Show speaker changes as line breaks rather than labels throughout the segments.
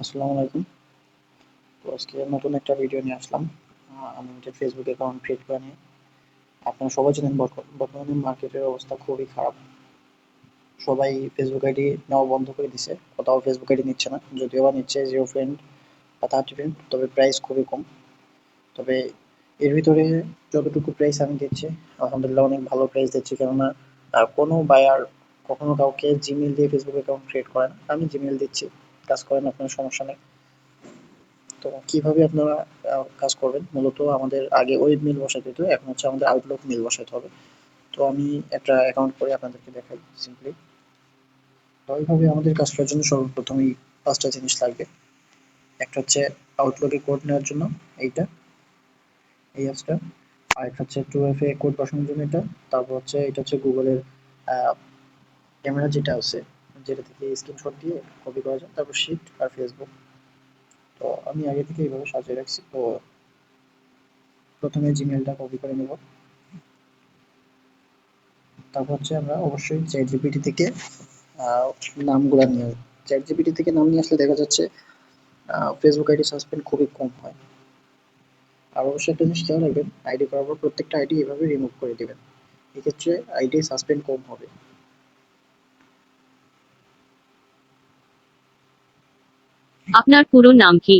আসসালামু আলাইকুম। তো আজকে নতুন একটা ভিডিও নিয়ে আসলাম। আমি একটা ফেসবুক অ্যাকাউন্ট ক্রিয়েট করে নিয়ে আপনারা সবাই জানেন বর্তমানে মার্কেটের অবস্থা খুবই খারাপ। সবাই ফেসবুক আইডি নেওয়া বন্ধ করে দিছে। কোথাও ফেসবুক আইডি নিচ্ছে না। যদিও বা নিচ্ছে 0 ফ্রেন্ড বা 30 ফ্রেন্ড, তবে প্রাইস খুবই কম। তবে এর ভিতরে যতটুকু প্রাইস আমি দিচ্ছি, আলহামদুলিল্লাহ অনেক ভালো প্রাইস দিচ্ছি। কেননা কোনো বায়ার কখনো কাউকে জিমেইল দিয়ে ফেসবুক অ্যাকাউন্ট ক্রিয়েট করে না। আমি জিমেইল দিচ্ছি, কাজ করেন, আপনার সমস্যা নেই। তো কিভাবে আপনারা কাজ করবেন, মূলত আমাদের আগে ওয়েব মেইল বসাতে হতো, এখন হচ্ছে আমাদের আউটলুক মেইল বসাতে হবে। তো আমি একটা অ্যাকাউন্ট করে আপনাদেরকে দেখাই সিম্পলি। তো এইভাবে আমাদের কাজ করার জন্য সর্বপ্রথমেই 5টা জিনিস লাগবে। একটা হচ্ছে আউটলুকে কোড নেওয়ার জন্য এইটা, এই অ্যাপসটা। আর একটা হচ্ছে 2FA কোড বসানোর জন্য এটা। তারপর হচ্ছে এটা হচ্ছে গুগলের ক্যামেরা যেটা আছে, যেটা থেকে স্ক্রিনশট দিয়ে কপি করা যায়। তারপর শিট আর ফেসবুক। তো আমি আগে থেকে এইভাবে সাজিয়ে রাখছি। তো প্রথমে জিমেলটা কপি করে নেব। তারপর হচ্ছে আমরা অবশ্যই চ্যাটজিপিটি থেকে আহ, নামগুলা নিয়ে আসবো। চ্যাটজিপিটি থেকে নাম নিয়ে আসলে দেখা যাচ্ছে ফেসবুক আইডি সাসপেন্ড খুবই কম হয়। আর অবশ্যই একটা জিনিস খেয়াল রাখবেন, আইডি করার পর প্রত্যেকটা আইডি এভাবে রিমুভ করে দিবেন। এক্ষেত্রে আইডি সাসপেন্ড কম হবে।
আপনার পুরো নাম কি?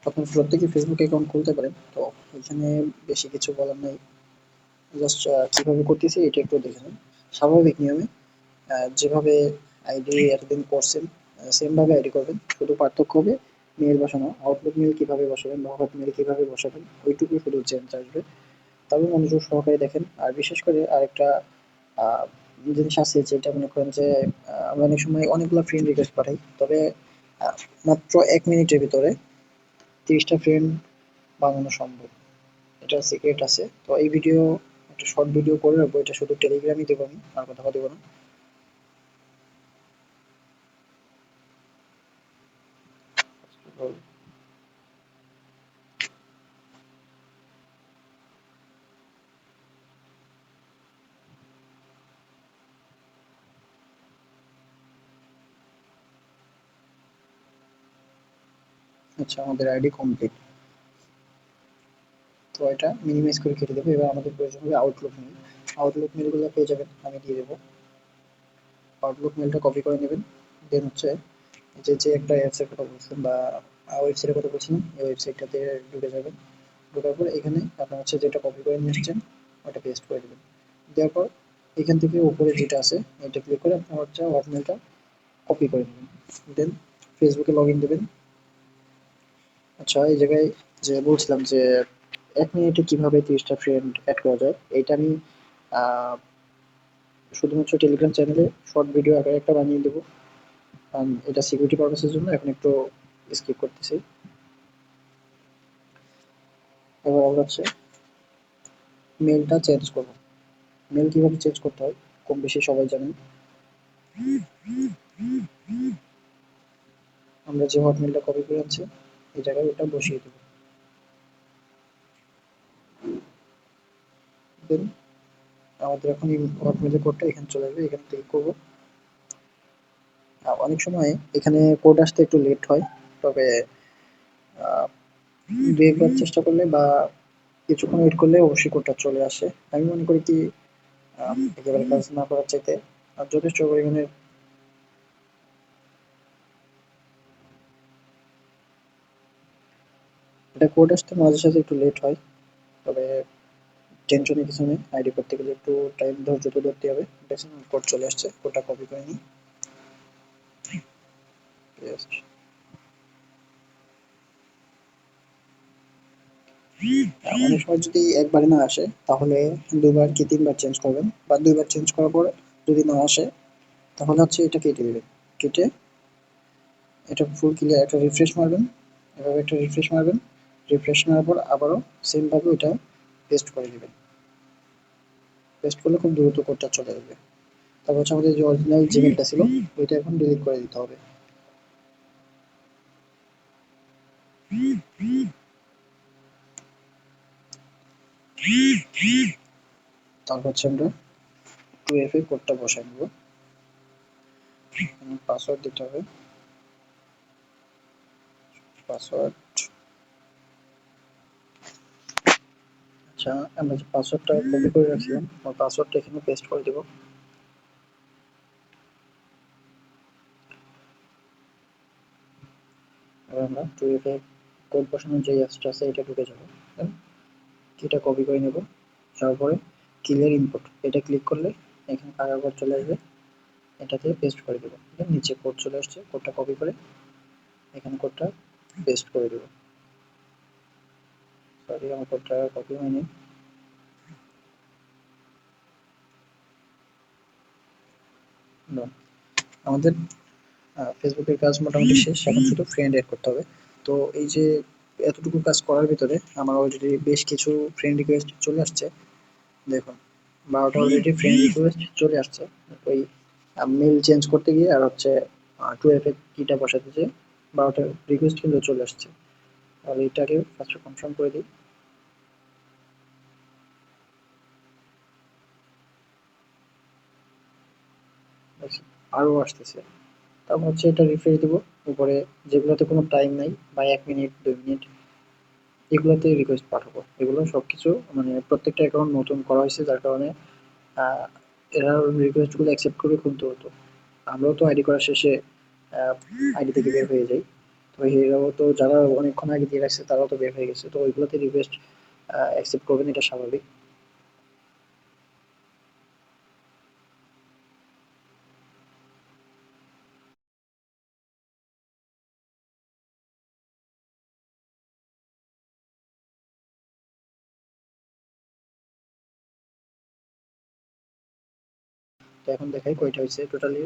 আপনার প্রত্যেকে ফেসবুক অ্যাকাউন্ট খুলতে পারেন। তো এখানে বেশি কিছু বলার নাই। জাস্ট কিভাবে করতেছি এটা একটু দেখে নিন। স্বাভাবিক নিয়মে যেভাবে আইডি এতদিন করছেন সেম ভাবে আইডি করবেন। শুধু পার্থক্য হবে মেল বসানো, আউটলুক মেল কিভাবে বসাবেন বা হটমেল কিভাবে বসাবেন, ওইটুকু শুধু চেঞ্জ আসবে। তবে মনোযোগ সহকারে দেখেন। আর বিশেষ করে আরেকটা আহ, জিনিস আছে, যেটা মনে করেন যে আমরা অনেক সময় অনেকগুলো ফ্রেন্ড রিকোয়েস্ট পাঠাই। তবে আহ, মাত্র 1 মিনিটের ভিতরে 30টা ফ্রেন্ড বানানো সম্ভব। এটা সিক্রেট আছে। তো এই ভিডিও একটা শর্ট ভিডিও করে রাখবো, এটা শুধু টেলিগ্রামই দেবো, আমি আর কোথাও দেবো না। আচ্ছা, আমাদের আইডি কমপ্লিট। তো এটা মিনিমাইজ করে কেটে দেবো। এবার আমাদের প্রয়োজন হবে আউটলুক মেল। আউটলুক মেলগুলো পেয়ে যাবেন, আমি দিয়ে দেবো। আউটলুক মেলটা কপি করে নেবেন। দেন হচ্ছে যে একটা অ্যাপসের কথা বলছেন বা ওয়েবসাইটের কথা বলছিলাম, এই ওয়েবসাইটটাতে ঢুকে যাবেন। ঢোকার পর এখানে আপনার হচ্ছে যেটা কপি করে নিয়ে এসছেন ওটা পেস্ট করে দেবেন। দেওয়ার পর এখান থেকে উপরে যেটা আছে এটা ক্লিক করে আপনার হচ্ছে হটমেলটা কপি করে নেবেন। দেন ফেসবুকে লগ ইন দেবেন। আচ্ছা, এই জায়গায় যে বলছিলাম যে 1 মিনিটে কিভাবে 30টা ফ্রেন্ড অ্যাড করা যায়, এইটা আমি আহ, শুধুমাত্র টেলিগ্রাম চ্যানেলে শর্ট ভিডিও আকারে একটা বানিয়ে দেবো। কারণ এটা সিকিউরিটি পারপাসের জন্য এখন একটু স্কিপ করতেছি। এবার আমরা হচ্ছে মেলটা চেঞ্জ করবো। মেল কিভাবে চেঞ্জ করতে হয় কম বেশি সবাই জানেন। আমরা যে হটমেলটা কপি করে আনছি এই জায়গায় ওটা বসিয়ে দেবো। দেন আমাদের এখন এই হটমেলের কোডটা এখানে চলে আসবে, এখানে ক্লিক করবো। অনেক সময় এখানে কোড আসতে একটু লেট হয়। তবে আহ, দু একবার চেষ্টা করলে বা কিছুক্ষণ ওয়েট করলে অবশ্যই কোডটা চলে আসে। আমি মনে করি কি একেবারে কাজ না করার চাইতে যথেষ্ট পরিমাণে এটা কোড আসতে মাঝে সাঝে একটু লেট হয়। তবে টেনশনের কিছু নেই, আইডি করতে গেলে একটু টাইম ধৈর্য তো ধরতে হবে। দেখুন কোড চলে আসছে, কোডটা কপি করে নিই। Just অনেক সময় যদি একবারে না আসে তাহলে 2বার কি 3বার চেঞ্জ করবেন, বা 2বার চেঞ্জ করার পরে যদি না আসে তাহলে হচ্ছে এটা কেটে দেবেন। কেটে এটা ফুল ক্লিয়ার একটা রিফ্রেশ মারবেন। এভাবে একটা রিফ্রেশ মারবেন। রিফ্রেশ মারার পর আবারও সেম ভাবে ওইটা পেস্ট করে দিবেন। পেস্ট করলে খুব দ্রুত কোডটা চলে যাবে। তারপর হচ্ছে আমাদের যে অরিজিনাল জিমেলটা ছিল ওইটা এখন ডিলিট করে দিতে হবে। তারপর হচ্ছে আমরা 2FA কোডটা বসাই নেব, পাসওয়ার্ড দিতে হবে, পাসওয়ার্ড। আচ্ছা, আমরা যে পাসওয়ার্ডটা কপি করে রাখছিলাম ওই পাসওয়ার্ডটা এখানে পেস্ট করে দেব। এবার আমরা 2FA কোড বসানোর যে অ্যাপসটা আছে এটা ঢুকে যাব, এটা কপি করে নেব, তারপরে ক্লিয়ার ইনপুট এটা ক্লিক করলে এখানে কাগজ চলে আসবে, এটাতে পেস্ট করে দেবো। নিচে কোড চলে আসছে, কোডটা কপি করে এখানে কোডটা পেস্ট করে দেবো। সরি, আমার কোডটা কপি হয়নি। আমাদের ফেসবুকের কাজ মোটামুটি শেষ, এখন শুধু ফ্রেন্ড এড করতে হবে। তো এই যে এতটুকু কাজ করার ভিতরে আমার অলরেডি বেশ কিছু ফ্রেন্ড রিকোয়েস্ট চলে আসছে। দেখুন 12টা অলরেডি ফ্রেন্ড রিকোয়েস্ট চলে আসছে। ওই মেল চেঞ্জ করতে গিয়ে আর হচ্ছে 2FA কিটা বসাতে যেয়ে 12টা রিকোয়েস্ট কিন্তু চলে আসছে। আর এইটাকে ফার্স্টে কনফার্ম করে দিই। আরও আসতেছে। তারপর হচ্ছে এটা রিফ্রেশ দিব। উপরে যেগুলোতে কোনো টাইম নাই বা 1 মিনিট 2 মিনিট এগুলোতে রিকোয়েস্ট পাঠাবো। এগুলো সবকিছু মানে প্রত্যেকটা অ্যাকাউন্ট নতুন করা হয়েছে, যার কারণে আহ, এরা রিকোয়েস্টগুলো অ্যাকসেপ্ট করবে খুব দ্রুত। আমরাও তো আইডি করার শেষে আইডি থেকে বের হয়ে যাই। তো এরাও তো যারা অনেকক্ষণ আগে দিয়ে রাখছে তারাও তো বের হয়ে গেছে, তো ওইগুলোতে রিকোয়েস্ট অ্যাকসেপ্ট করবেন, এটা স্বাভাবিক। তো এখন দেখাই কয়টা হয়েছে টোটালি।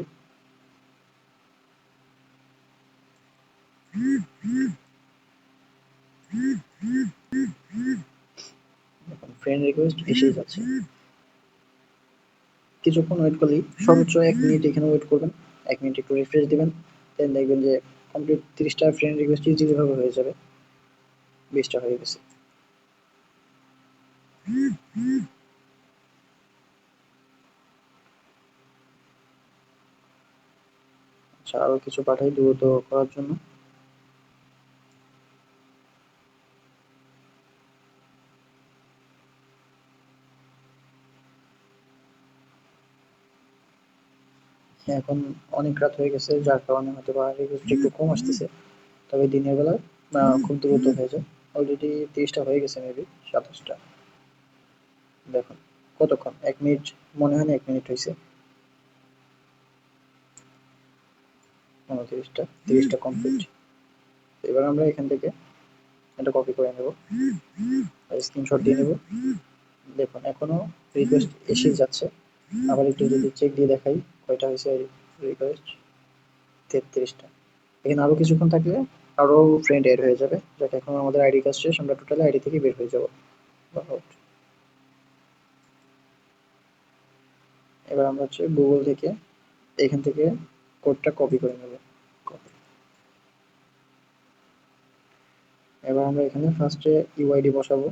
ফ্রেন্ড রিকোয়েস্ট এসেই যাচ্ছে। কিছুক্ষণ ওয়েট করলেই, সর্বোচ্চ 1 মিনিট এখানে ওয়েট করবেন। 1 মিনিট একটু রিফ্রেশ দিবেন, দেন দেখবেন যে কমপ্লিট 30টা ফ্রেন্ড রিকোয়েস্ট ইজিলি ভাবে হয়ে যাবে। 20টা হয়ে গেছে। আচ্ছা, আরো কিছু পাঠাই দ্রুত করার জন্য। হ্যাঁ, এখন অনেক রাত হয়ে গেছে, যার কারণে হয়তো বা রিকোয়েস্ট একটু কম আসতেছে। তবে দিনের বেলা খুব দ্রুত হয়ে যায়। অলরেডি 30টা হয়ে গেছে, মেবি 27টা। দেখুন কতক্ষণ, 1 মিনিট মনে হয় না, 1 মিনিট হয়েছে। 29টা, 30টা কমপ্লিট। এবার আমরা এখান থেকে এটা কপি করে নেব আর স্ক্রিনশট দিয়ে নেব। দেখুন এখনো রিকোয়েস্ট এসেই যাচ্ছে। আবার একটু যদি চেক দিয়ে দেখাই কয়টা হয়েছে রিকোয়েস্ট, 33টা। এখানে আরো কিছুক্ষণ থাকলে আরো ফ্রেন্ড এড হয়ে যাবে। যাক, এখন আমাদের আইডি কাজ শেষ, আমরা টোটালি আইডি থেকে বের হয়ে যাব। এবার আমরা হচ্ছে গুগল থেকে এখান থেকে কোডটা কপি করে নেব। এবার আমরা এখানে ফার্স্টে ইউআইডি বসাবো,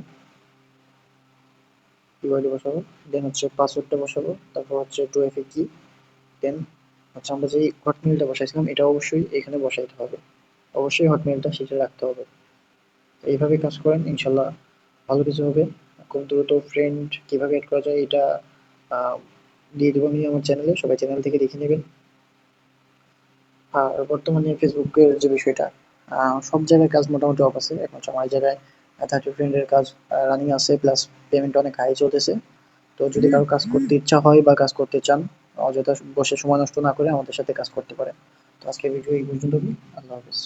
দেন হচ্ছে পাসওয়ার্ডটা বসাবো, তারপর হচ্ছে 2FA কি, দেন হচ্ছে আমরা যে হটমেইলটা বসাইছিলাম এটা অবশ্যই এখানে বসাইতে হবে। অবশ্যই হটমেইলটা সেটা রাখতে হবে। এইভাবে কাজ করেন, ইনশাল্লাহ ভালো কিছু হবে। খুব দ্রুত ফ্রেন্ড কিভাবে এড করা যায় এটা আহ, দিয়ে দেবো আমি আমার চ্যানেলে, সবাই চ্যানেল থেকে দেখে নেবেন। আর বর্তমানে ফেসবুকের যে বিষয়টা, সব জায়গায় কাজ মোটামুটি অফ আছে। এখন আমার জায়গায় 30 ফ্রেন্ডের কাজ রানিং আছে, প্লাস পেমেন্ট অনেক হাই চলতেছে। তো যদি কারো কাজ করতে ইচ্ছা হয় বা কাজ করতে চান, অযথা বসে সময় নষ্ট না করে আমাদের সাথে কাজ করতে পারেন। তো আজকের ভিডিও এই পর্যন্তই। আল্লাহ হাফেজ।